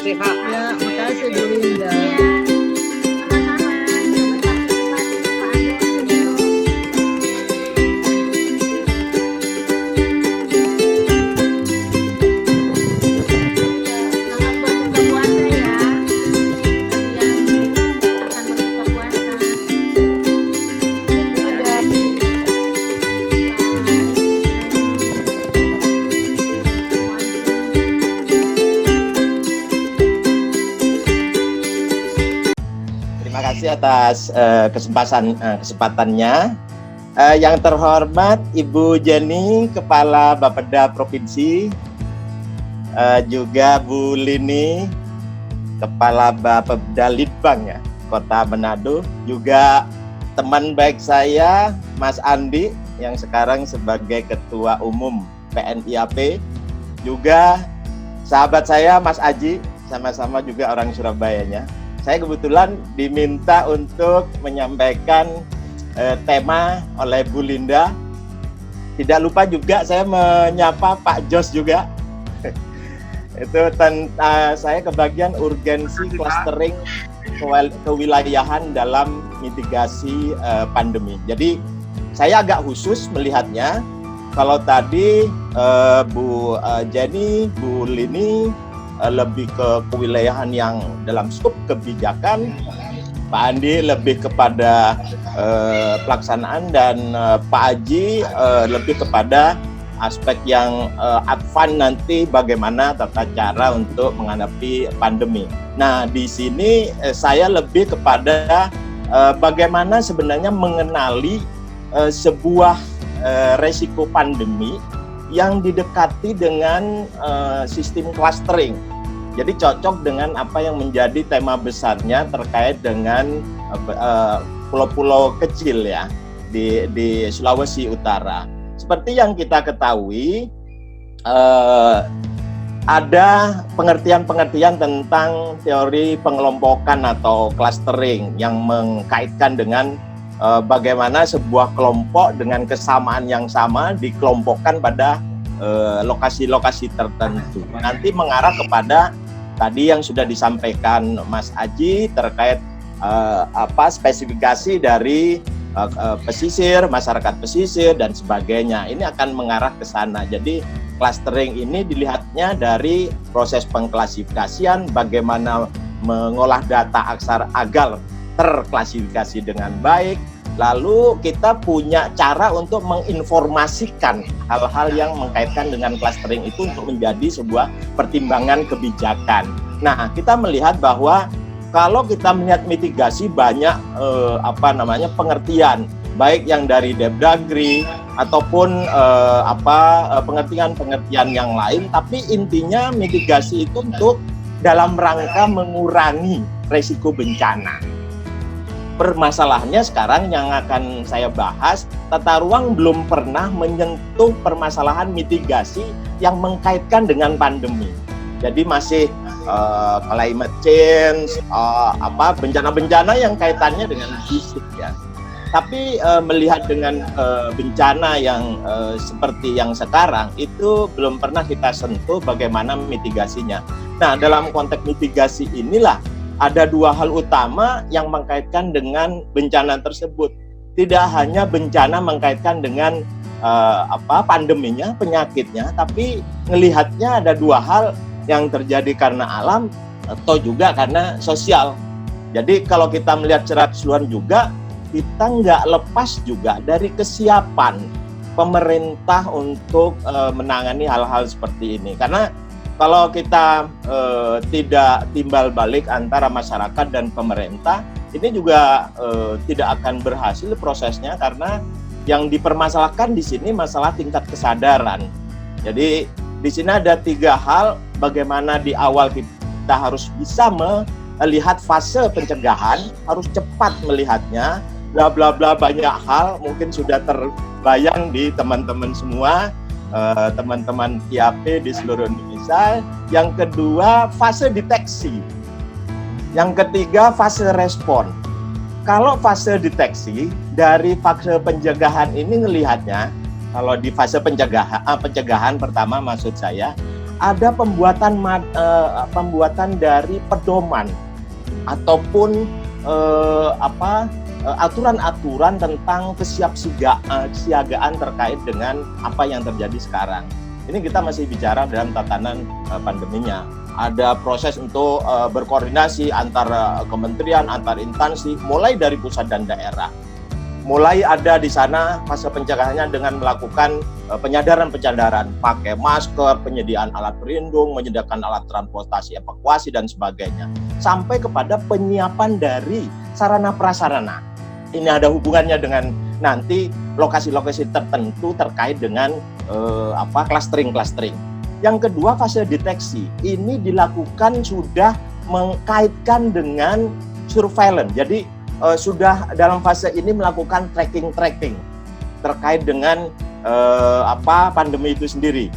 sehat. Ya, makasih Bu Linda. Terima kasih atas kesempatannya. Yang terhormat Ibu Jenny, Kepala Bapeda Provinsi, juga Bu Lini, Kepala Bapeda Litbang ya, Kota Manado, juga teman baik saya Mas Andi yang sekarang sebagai Ketua Umum PNIAP, juga sahabat saya Mas Aji, sama-sama juga orang Surabayanya. Saya kebetulan diminta untuk menyampaikan tema oleh Bu Linda. Tidak lupa juga saya menyapa Pak Jos juga. Itu saya kebagian urgensi clustering kewilayahan dalam mitigasi pandemi. Jadi saya agak khusus melihatnya. Kalau tadi Bu Jenny, Bu Lini lebih ke kewilayahan yang dalam skop kebijakan, Pak Andi lebih kepada pelaksanaan, dan Pak Aji lebih kepada aspek yang advance nanti bagaimana tata cara untuk menghadapi pandemi. Nah, di sini saya lebih kepada bagaimana sebenarnya mengenali sebuah resiko pandemi yang didekati dengan sistem clustering. Jadi cocok dengan apa yang menjadi tema besarnya terkait dengan pulau-pulau kecil ya di Sulawesi Utara. Seperti yang kita ketahui, ada pengertian-pengertian tentang teori pengelompokan atau clustering yang mengkaitkan dengan bagaimana sebuah kelompok dengan kesamaan yang sama dikelompokkan pada lokasi-lokasi tertentu. Nanti mengarah kepada tadi yang sudah disampaikan Mas Aji terkait spesifikasi dari pesisir, masyarakat pesisir dan sebagainya. Ini akan mengarah ke sana. Jadi clustering ini dilihatnya dari proses pengklasifikasian, bagaimana mengolah data aksara agar terklasifikasi dengan baik. Lalu kita punya cara untuk menginformasikan hal-hal yang mengkaitkan dengan clustering itu untuk menjadi sebuah pertimbangan kebijakan. Nah, kita melihat bahwa kalau kita melihat mitigasi banyak pengertian, baik yang dari Depdagri ataupun pengertian-pengertian yang lain, tapi intinya mitigasi itu untuk dalam rangka mengurangi resiko bencana. Permasalahannya sekarang yang akan saya bahas, tata ruang belum pernah menyentuh permasalahan mitigasi yang mengkaitkan dengan pandemi. Jadi masih climate change, bencana-bencana yang kaitannya dengan fisik ya. Tapi melihat dengan bencana yang seperti yang sekarang itu belum pernah kita sentuh bagaimana mitigasinya. Nah, dalam konteks mitigasi inilah ada dua hal utama yang mengkaitkan dengan bencana tersebut. Tidak hanya bencana mengkaitkan dengan pandeminya, penyakitnya, tapi melihatnya ada dua hal yang terjadi karena alam atau juga karena sosial. Jadi kalau kita melihat secara keseluruhan juga, kita nggak lepas juga dari kesiapan pemerintah untuk menangani hal-hal seperti ini. Karena kalau kita tidak timbal balik antara masyarakat dan pemerintah, ini juga tidak akan berhasil prosesnya, karena yang dipermasalahkan di sini masalah tingkat kesadaran. Jadi di sini ada tiga hal, bagaimana di awal kita harus bisa melihat fase pencegahan, harus cepat melihatnya, bla bla bla, banyak hal mungkin sudah terbayang di teman-teman semua, teman-teman IAP di seluruh Indonesia. Yang kedua, fase deteksi. Yang ketiga, fase respon. Kalau fase deteksi, dari fase pencegahan ini ngelihatnya, kalau di fase pencegahan pertama maksud saya, ada pembuatan dari pedoman ataupun aturan-aturan tentang kesiapsiagaan terkait dengan apa yang terjadi sekarang. Ini kita masih bicara dalam tatanan pandeminya. Ada proses untuk berkoordinasi antar kementerian, antar instansi, mulai dari pusat dan daerah. Mulai ada di sana fase pencegahannya dengan melakukan penyadaran, pakai masker, penyediaan alat pelindung, menyediakan alat transportasi, evakuasi, dan sebagainya. Sampai kepada penyiapan dari sarana prasarana. Ini ada hubungannya dengan nanti lokasi-lokasi tertentu terkait dengan clustering. Yang kedua, fase deteksi. Ini dilakukan sudah mengkaitkan dengan surveillance. Jadi sudah dalam fase ini melakukan tracking terkait dengan pandemi itu sendiri,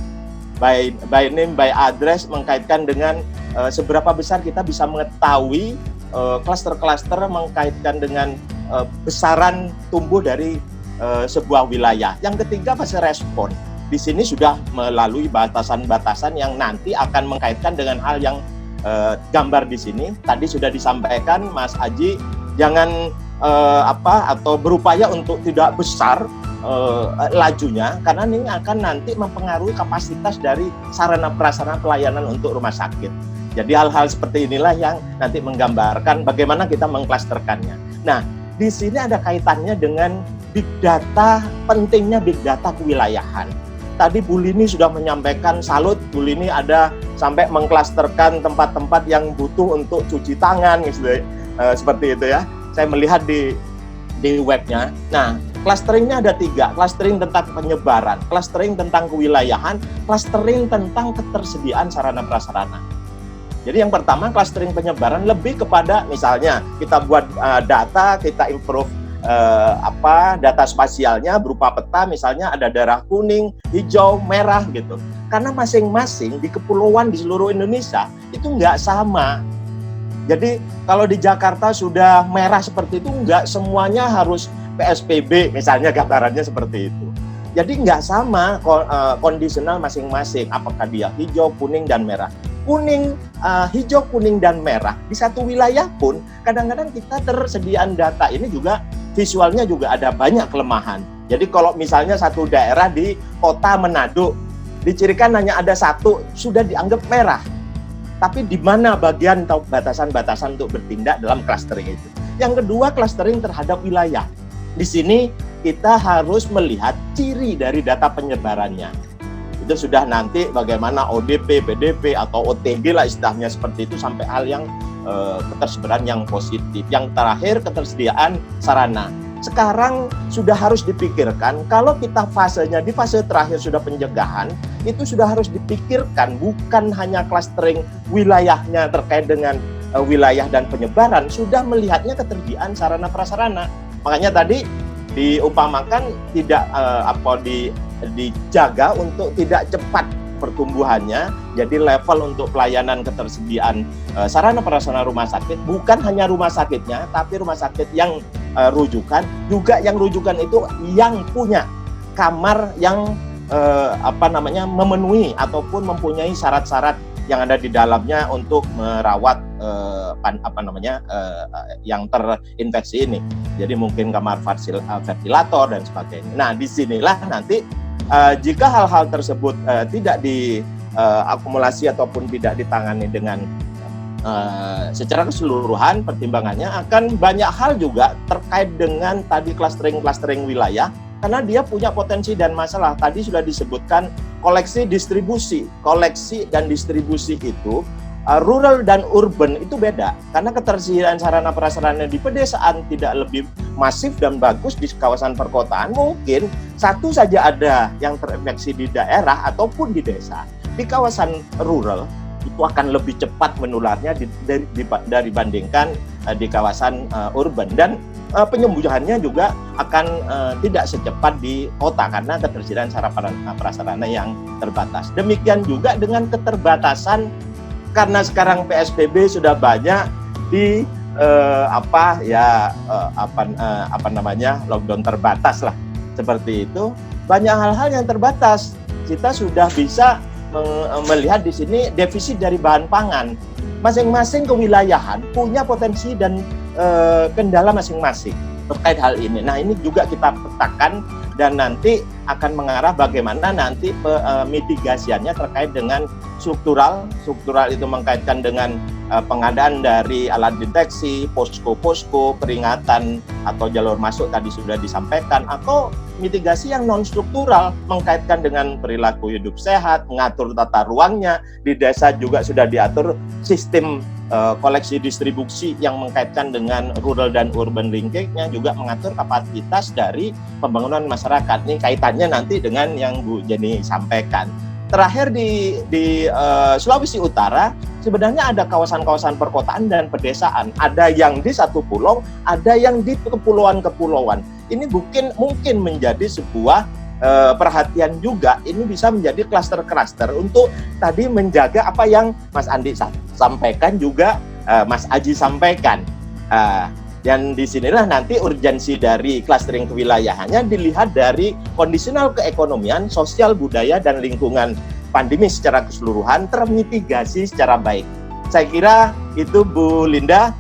by name, by address, mengkaitkan dengan seberapa besar kita bisa mengetahui klaster-klaster, mengkaitkan dengan besaran tumbuh dari sebuah wilayah. Yang ketiga, fase respon. Di sini sudah melalui batasan-batasan yang nanti akan mengkaitkan dengan hal yang gambar di sini. Tadi sudah disampaikan Mas Aji, jangan atau berupaya untuk tidak besar lajunya, karena ini akan nanti mempengaruhi kapasitas dari sarana prasarana pelayanan untuk rumah sakit. Jadi hal-hal seperti inilah yang nanti menggambarkan bagaimana kita mengklasterkannya. Nah, di sini ada kaitannya dengan big data, pentingnya big data kewilayahan. Tadi Bu Lini sudah menyampaikan, salut Bu Lini, ada sampai mengklasterkan tempat-tempat yang butuh untuk cuci tangan, gitu, seperti itu ya. Saya melihat di webnya. Nah, clusteringnya ada 3, clustering tentang penyebaran, clustering tentang kewilayahan, clustering tentang ketersediaan sarana prasarana. Jadi yang pertama, clustering penyebaran lebih kepada misalnya kita buat data, kita improve data spasialnya berupa peta, misalnya ada daerah kuning, hijau, merah gitu. Karena masing-masing di kepulauan di seluruh Indonesia itu nggak sama. Jadi kalau di Jakarta sudah merah seperti itu, nggak semuanya harus PSBB, misalnya gambarannya seperti itu. Jadi nggak sama kondisional masing-masing, apakah dia hijau, kuning, dan merah. Hijau, kuning, dan merah di satu wilayah pun kadang-kadang kita tersediaan data ini juga visualnya juga ada banyak kelemahan. Jadi kalau misalnya satu daerah di kota Manado dicirikan hanya ada satu, sudah dianggap merah. Tapi di mana bagian atau batasan-batasan untuk bertindak dalam clustering itu? Yang kedua, clustering terhadap wilayah. Di sini kita harus melihat ciri dari data penyebarannya. Itu sudah nanti bagaimana ODP, PDP, atau OTG lah istilahnya seperti itu, sampai hal yang ketersediaan yang positif. Yang terakhir, ketersediaan sarana. Sekarang sudah harus dipikirkan, kalau kita fasenya di fase terakhir sudah pencegahan, itu sudah harus dipikirkan bukan hanya clustering wilayahnya terkait dengan wilayah dan penyebaran, sudah melihatnya ketersediaan sarana prasarana. Makanya tadi diumpamakan tidak dijaga untuk tidak cepat pertumbuhannya. Jadi level untuk pelayanan ketersediaan sarana prasarana rumah sakit bukan hanya rumah sakitnya, tapi rumah sakit yang rujukan juga, yang rujukan itu yang punya kamar yang memenuhi ataupun mempunyai syarat-syarat yang ada di dalamnya untuk merawat yang terinfeksi ini. Jadi mungkin kamar ventilator dan sebagainya. Nah, disinilah nanti jika hal-hal tersebut tidak diakumulasi ataupun tidak ditangani dengan secara keseluruhan, pertimbangannya akan banyak hal juga terkait dengan tadi clustering wilayah, karena dia punya potensi dan masalah. Tadi sudah disebutkan koleksi dan distribusi itu rural dan urban itu beda, karena ketersediaan sarana prasarana di pedesaan tidak lebih masif dan bagus di kawasan perkotaan. Mungkin satu saja ada yang terinfeksi di daerah ataupun di desa. Di kawasan rural itu akan lebih cepat menularnya dibandingkan di kawasan urban, dan penyembuhannya juga akan tidak secepat di kota karena ketersediaan sarana prasarana yang terbatas. Demikian juga dengan keterbatasan, karena sekarang PSBB sudah banyak di lockdown terbatas lah, seperti itu. Banyak hal-hal yang terbatas. Kita sudah bisa melihat di sini defisit dari bahan pangan. Masing-masing kewilayahan punya potensi dan kendala masing-masing terkait hal ini. Nah, ini juga kita petakan dan nanti akan mengarah bagaimana nanti mitigasiannya terkait dengan struktural. Struktural itu mengkaitkan dengan pengadaan dari alat deteksi, posko-posko, peringatan atau jalur masuk tadi sudah disampaikan, atau mitigasi yang non-struktural mengkaitkan dengan perilaku hidup sehat, mengatur tata ruangnya. Di desa juga sudah diatur sistem koleksi distribusi yang mengkaitkan dengan rural dan urban linkage-nya, juga mengatur kapasitas dari pembangunan masyarakat. Ini kaitannya nanti dengan yang Bu Jenny sampaikan. Terakhir di Sulawesi Utara sebenarnya ada kawasan-kawasan perkotaan dan pedesaan. Ada yang di satu pulau, ada yang di kepulauan-kepulauan. Ini mungkin menjadi sebuah perhatian juga. Ini bisa menjadi klaster-klaster untuk tadi menjaga apa yang Mas Andi sampaikan, juga Mas Aji sampaikan. Dan disinilah nanti urgensi dari clustering kewilayahannya dilihat dari kondisional keekonomian, sosial, budaya, dan lingkungan pandemi secara keseluruhan termitigasi secara baik. Saya kira itu Bu Linda,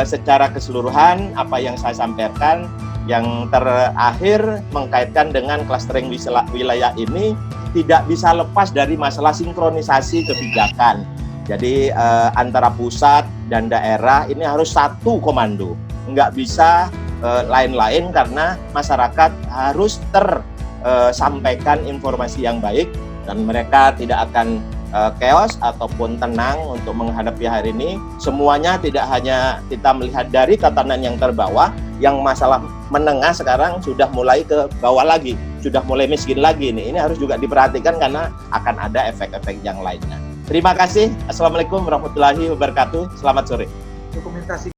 secara keseluruhan apa yang saya sampaikan. Yang terakhir mengkaitkan dengan clustering wilayah ini tidak bisa lepas dari masalah sinkronisasi kebijakan. Jadi antara pusat dan daerah ini harus satu komando, nggak bisa lain-lain, karena masyarakat harus tersampaikan informasi yang baik dan mereka tidak akan chaos ataupun tenang untuk menghadapi hari ini. Semuanya tidak hanya kita melihat dari tatanan yang terbawah, yang masalah menengah sekarang sudah mulai ke bawah lagi, sudah mulai miskin lagi. Ini harus juga diperhatikan karena akan ada efek-efek yang lainnya. Terima kasih. Assalamualaikum warahmatullahi wabarakatuh. Selamat sore. Dokumentasi